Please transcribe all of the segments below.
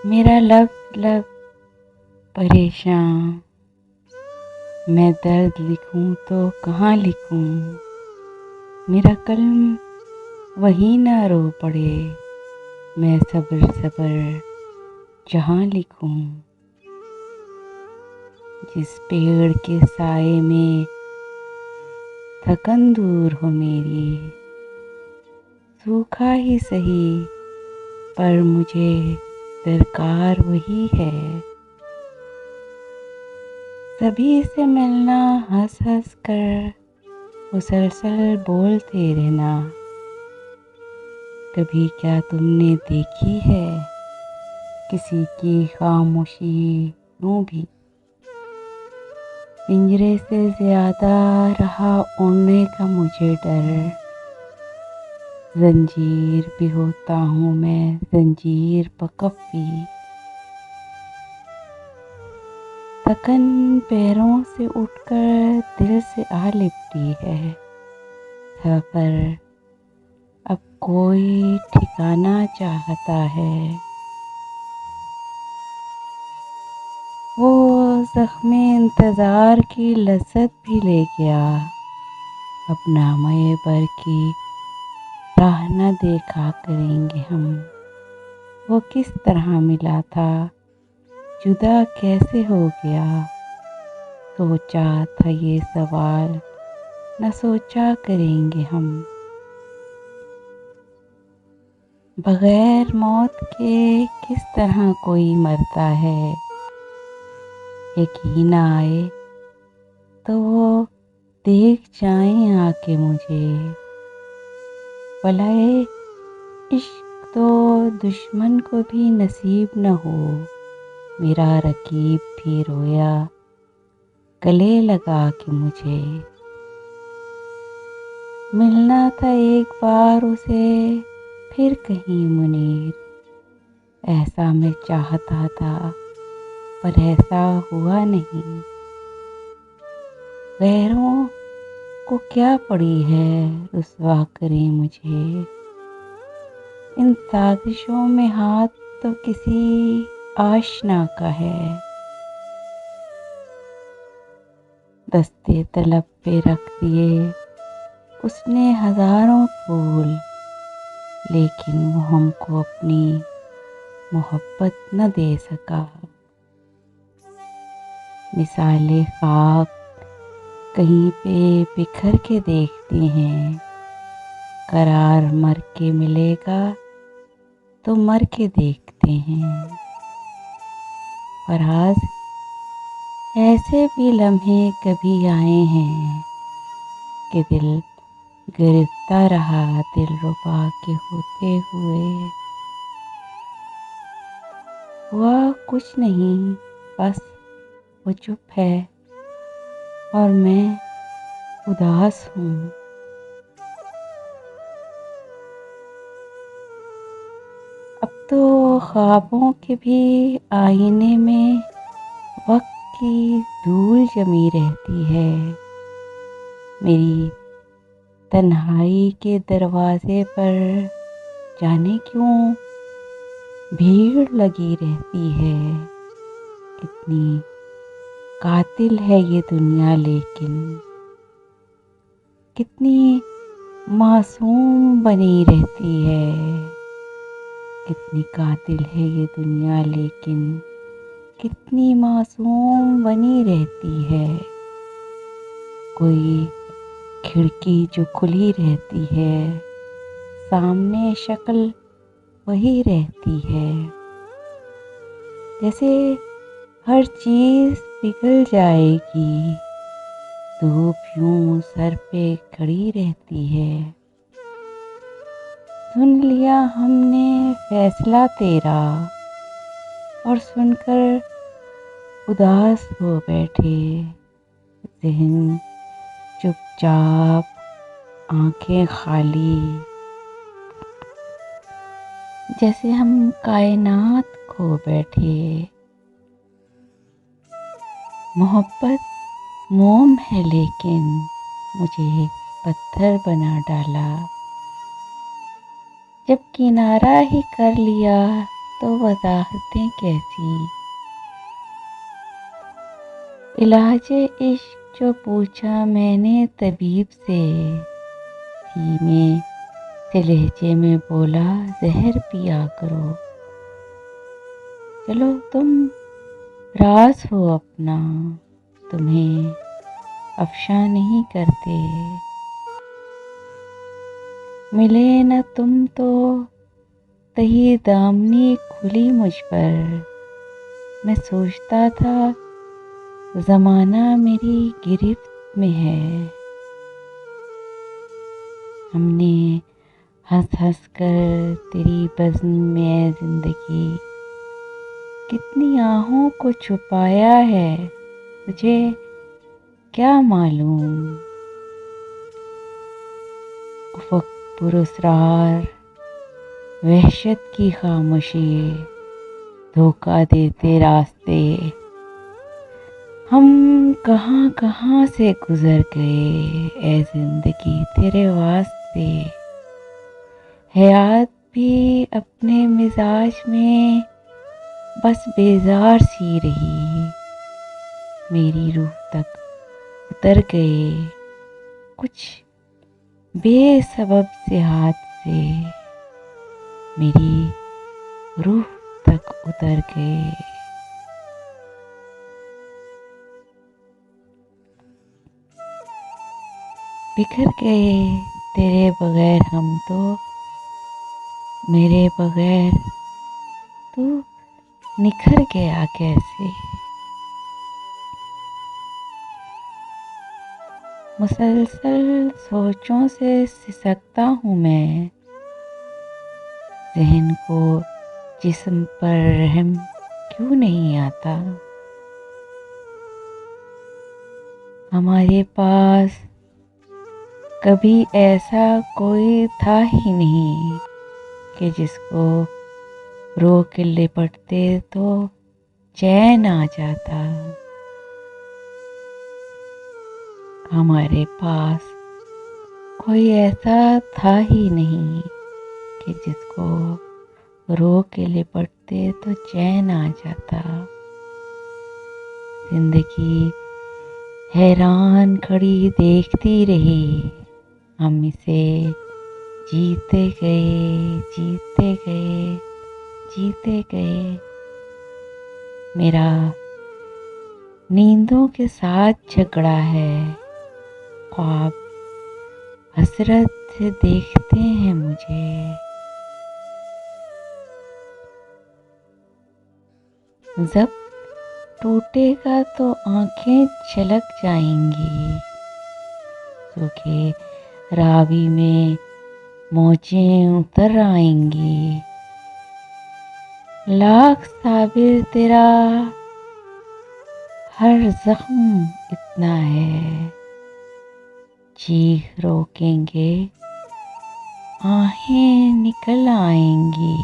میرا لب لب پریشان، میں درد لکھوں تو کہاں لکھوں؟ میرا قلم وہیں نہ رو پڑے، میں صبر صبر جہاں لکھوں؟ جس پیڑ کے سائے میں تھکن دور ہو میری، سوکھا ہی سہی پر مجھے درکار وہی ہے۔ سبھی سے ملنا، ہنس ہنس کر مسلسل بولتے رہنا۔ کبھی کیا تم نے دیکھی ہے کسی کی خاموشی یوں بھی؟ پنجرے سے زیادہ رہا اڑنے کا مجھے ڈر، زنجیر بھی ہوتا ہوں میں، زنجیر بکفی۔ تھکن پیروں سے اٹھ کر دل سے آ لپٹی ہے، سفر اب کوئی ٹھکانا چاہتا ہے۔ وہ زخم انتظار کی لذت بھی لے گیا، اب نامۂ بر کی راہ نہ دیکھا کریں گے ہم۔ وہ کس طرح ملا تھا، جدا کیسے ہو گیا؟ سوچا تھا یہ سوال نہ سوچا کریں گے ہم۔ بغیر موت کے کس طرح کوئی مرتا ہے؟ یقین آئے تو وہ دیکھ جائیں آ کے مجھے۔ بلائے عشق تو دشمن کو بھی نصیب نہ ہو، میرا رقیب بھی رویا گلے لگا کے مجھے۔ ملنا تھا ایک بار اسے پھر کہیں منیر، ایسا میں چاہتا تھا پر ایسا ہوا نہیں۔ غیروں کو کیا پڑی ہے رسوا کریں مجھے، ان سازشوں میں ہاتھ تو کسی آشنا کا ہے۔ دستے طلب پہ رکھ دیے اس نے ہزاروں پھول، لیکن وہ ہم کو اپنی محبت نہ دے سکا۔ مثالِ خاک کہیں پہ بکھر کے دیکھتے ہیں، قرار مر کے ملے گا تو مر کے دیکھتے ہیں۔ فراز ایسے بھی لمحے کبھی آئے ہیں کہ دل گرفتا رہا دلربا کے ہوتے ہوئے۔ ہوا کچھ نہیں، بس وہ چپ ہے اور میں اداس ہوں۔ اب تو خوابوں کے بھی آئینے میں وقت کی دھول جمی رہتی ہے، میری تنہائی کے دروازے پر جانے کیوں بھیڑ لگی رہتی ہے۔ کتنی قاتل ہے یہ دنیا لیکن کتنی معصوم بنی رہتی ہے۔ کتنی قاتل ہے یہ دنیا لیکن کتنی معصوم بنی رہتی ہے۔ کوئی کھڑکی جو کھلی رہتی ہے، سامنے شکل وہی رہتی ہے، جیسے ہر چیز پگھل جائے گی، دھوپ یوں سر پہ کھڑی رہتی ہے۔ سن لیا ہم نے فیصلہ تیرا اور سن کر اداس ہو بیٹھے، ذہن چپ چاپ آنکھیں خالی، جیسے ہم کائنات کھو بیٹھے۔ محبت موم ہے لیکن مجھے پتھر بنا ڈالا، جب کنارہ ہی کر لیا تو وضاحتیں کیسی۔ علاج عشق جو پوچھا میں نے طبیب سے، دھیمے سے لہجے میں بولا زہر پیا کرو۔ چلو تم راز ہو اپنا، تمہیں افشاں نہیں کرتے۔ ملے نہ تم تو تہی دامنی کھلی مجھ پر، میں سوچتا تھا زمانہ میری گرفت میں ہے۔ ہم نے ہنس ہنس کر تیری بزم میں اے زندگی کتنی آہوں کو چھپایا ہے، تجھے کیا معلوم۔ افق پراسرار وحشت کی خاموشی، دھوکہ دیتے راستے، ہم کہاں کہاں سے گزر گئے اے زندگی تیرے واسطے۔ حیات بھی اپنے مزاج میں بس بیزار سی رہی، میری روح تک اتر گئے کچھ بے سبب سے ہاتھ سے، میری روح تک اتر گئے۔ بکھر گئے تیرے بغیر ہم تو، میرے بغیر تو نکھر گیا کیسے۔ مسلسل سوچوں سے سسکتا ہوں میں، ذہن کو جسم پر رحم کیوں نہیں آتا۔ ہمارے پاس کبھی ایسا کوئی تھا ہی نہیں کہ جس کو رو کے لپٹتے تو چین آ جاتا۔ ہمارے پاس کوئی ایسا تھا ہی نہیں کہ جس کو رو کے لپٹتے تو چین آ جاتا۔ زندگی حیران کھڑی دیکھتی رہی، ہم اسے جیتے گئے جیتے گئے جیتے گئے۔ میرا نیندوں کے ساتھ جھگڑا ہے، خواب حسرت سے دیکھتے ہیں مجھے۔ جب ٹوٹے گا تو آنکھیں چھلک جائیں گی، کیونکہ راوی میں موجیں اتر آئیں گی۔ لاکھ صابر تیرا ہر زخم اتنا ہے، چیخ روکیں گے آہیں نکل آئیں گی۔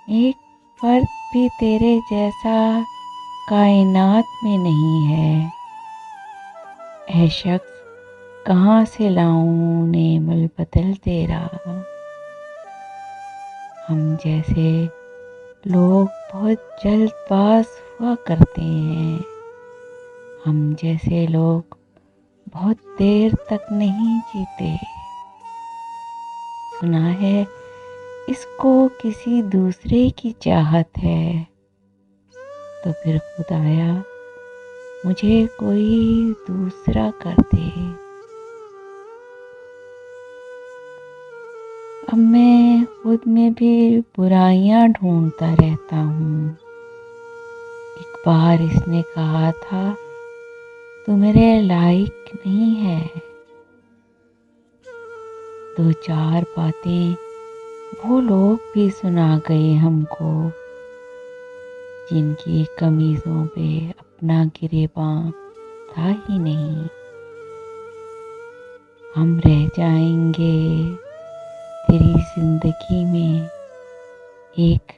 ایک فرد بھی تیرے جیسا کائنات میں نہیں ہے، اے شخص کہاں سے لاؤں نعم البدل تیرا۔ ہم جیسے لوگ بہت جلد باز ہوا کرتے ہیں، ہم جیسے لوگ بہت دیر تک نہیں جیتے۔ سنا ہے اس کو کسی دوسرے کی چاہت ہے، تو پھر خدایا مجھے کوئی دوسرا کر دے۔ اب میں خود میں بھی برائیاں ڈھونڈتا رہتا ہوں۔ ایک بار اس نے کہا تھا تو میرے لائق نہیں ہے۔ دو چار باتیں وہ لوگ بھی سنا گئے ہم کو، جن کی قمیضوں پہ اپنا گریباں تھا ہی نہیں۔ ہم رہ جائیں گے تیری زندگی میں ایک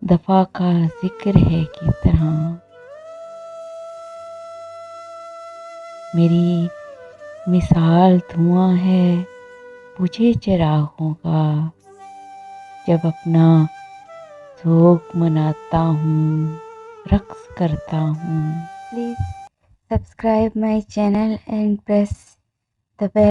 دفعہ کا ذکر ہے کی طرح۔ میری مثال دھواں ہے بجھے چراغوں کا، جب اپنا سوگ مناتا ہوں، رقص کرتا ہوں. Please subscribe my channel and press the bell